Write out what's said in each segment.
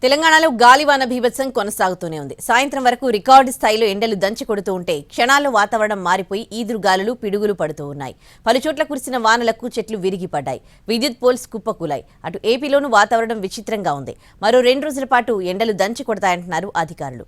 తెలంగాణలో గాలివాన బీభత్సం కొనసాగుతూనే ఉంది. సాయంత్రం వరకు రికార్డు స్థాయిలో ఎండలు దంచి కొడుతూ ఉంటే క్షణాల్లో వాతావరణం మారిపోయి ఈదురుగాలులు పిడుగులు పడుతూ ఉన్నాయి. పలుచోట్ల కురిసిన వానలకు చెట్లు విరిగిపడ్డాయి. విద్యుత్ పోల్స్ కుప్పకూలాయి. అటు ఏపీలోనూ వాతావరణం విచిత్రంగా ఉంది. మరో 2 రోజుల పాటు ఎండలు దంచి కొడతాయంటున్నారు అధికారులు.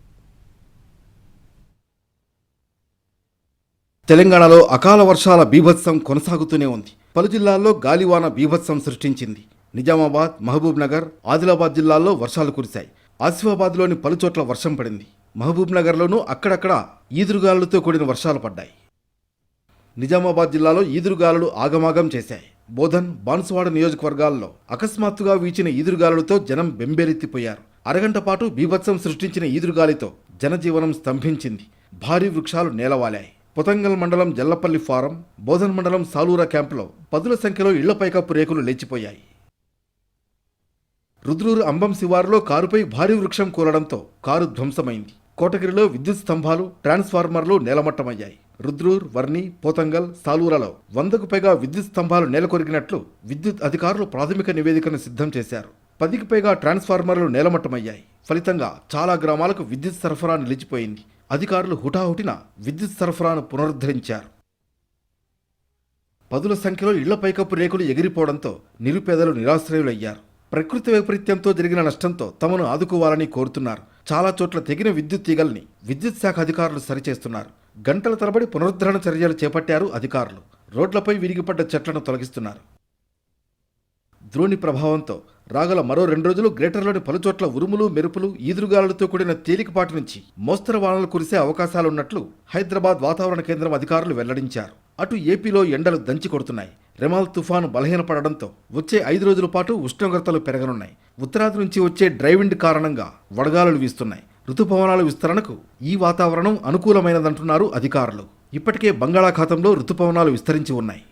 తెలంగాణలో అకాల వర్షాల బీభత్సం కొనసాగుతూనే ఉంది. పలు జిల్లాల్లో గాలివాన బీభత్సం సృష్టించింది. నిజామాబాద్, మహబూబ్ నగర్, ఆదిలాబాద్ జిల్లాల్లో వర్షాలు కురిశాయి. ఆసిఫాబాద్లోని పలుచోట్ల వర్షం పడింది. మహబూబ్ నగర్లోనూ అక్కడక్కడ ఈదురుగాలులతో కూడిన వర్షాలు పడ్డాయి. నిజామాబాద్ జిల్లాలో ఈదురుగాలులు ఆగమాగం చేశాయి. బోధన్, బాన్సువాడ నియోజకవర్గాల్లో అకస్మాత్తుగా వీచిన ఈదురుగాలులతో జనం బెంబేలెత్తిపోయారు. అరగంట పాటు బీభత్సం సృష్టించిన ఈదురుగాలితో జనజీవనం స్తంభించింది. భారీ వృక్షాలు నేలవాలాయి. పొతంగల్ మండలం జల్లపల్లి ఫారం, బోధన్ మండలం సాలూరా క్యాంపులో పదుల సంఖ్యలో ఇళ్ల పైకప్పు రేకులు లేచిపోయాయి. రుద్రూరు అంబం శివారులో కారుపై భారీ వృక్షం కూలడంతో కారు ధ్వంసమైంది. కోటగిరిలో విద్యుత్ స్తంభాలు, ట్రాన్స్ఫార్మర్లు నేలమట్టమయ్యాయి. రుద్రూర్, వర్ని, పోతంగల్, సాలూరాలో 100కు పైగా విద్యుత్ స్తంభాలు నేలకొరిగినట్లు విద్యుత్ అధికారులు ప్రాథమిక నివేదికను సిద్ధం చేశారు. 10కి పైగా ట్రాన్స్ఫార్మర్లు నేలమట్టమయ్యాయి. ఫలితంగా చాలా గ్రామాలకు విద్యుత్ సరఫరా నిలిచిపోయింది. అధికారులు హుటాహుటిన విద్యుత్ సరఫరాను పునరుద్ధరించారు. పదుల సంఖ్యలో ఇళ్ల పైకప్పు రేకులు ఎగిరిపోవడంతో నిరుపేదలు నిరాశ్రయులయ్యారు. ప్రకృతి వైపరీత్యంతో జరిగిన నష్టంతో తమను ఆదుకోవాలని కోరుతున్నారు. చాలా చోట్ల తెగిన విద్యుత్ తీగల్ని విద్యుత్ శాఖ అధికారులు సరిచేస్తున్నారు. గంటల తరబడి పునరుద్ధరణ చర్యలు చేపట్టారు అధికారులు. రోడ్లపై విరిగిపడ్డ చెట్లను తొలగిస్తున్నారు. ద్రోణి ప్రభావంతో రాగల మరో 2 రోజులు గ్రేటర్లోని పలుచోట్ల ఉరుములు, మెరుపులు, ఈదురుగాలులతో కూడిన తేలికపాటి నుంచి మోస్తరు వానలు కురిసే అవకాశాలున్నట్లు హైదరాబాద్ వాతావరణ కేంద్రం అధికారులు వెల్లడించారు. అటు ఏపీలో ఎండలు దంచి కొడుతున్నాయి. రెమాల్ తుఫాను బలహీనపడడంతో వచ్చే 5 రోజుల పాటు ఉష్ణోగ్రతలు పెరగనున్నాయి. ఉత్తరాది నుంచి వచ్చే డ్రైవిండ్ కారణంగా వడగాలులు వీస్తున్నాయి. రుతుపవనాల విస్తరణకు ఈ వాతావరణం అనుకూలమైనదంటున్నారు అధికారులు. ఇప్పటికే బంగాళాఖాతంలో రుతుపవనాలు విస్తరించి ఉన్నాయి.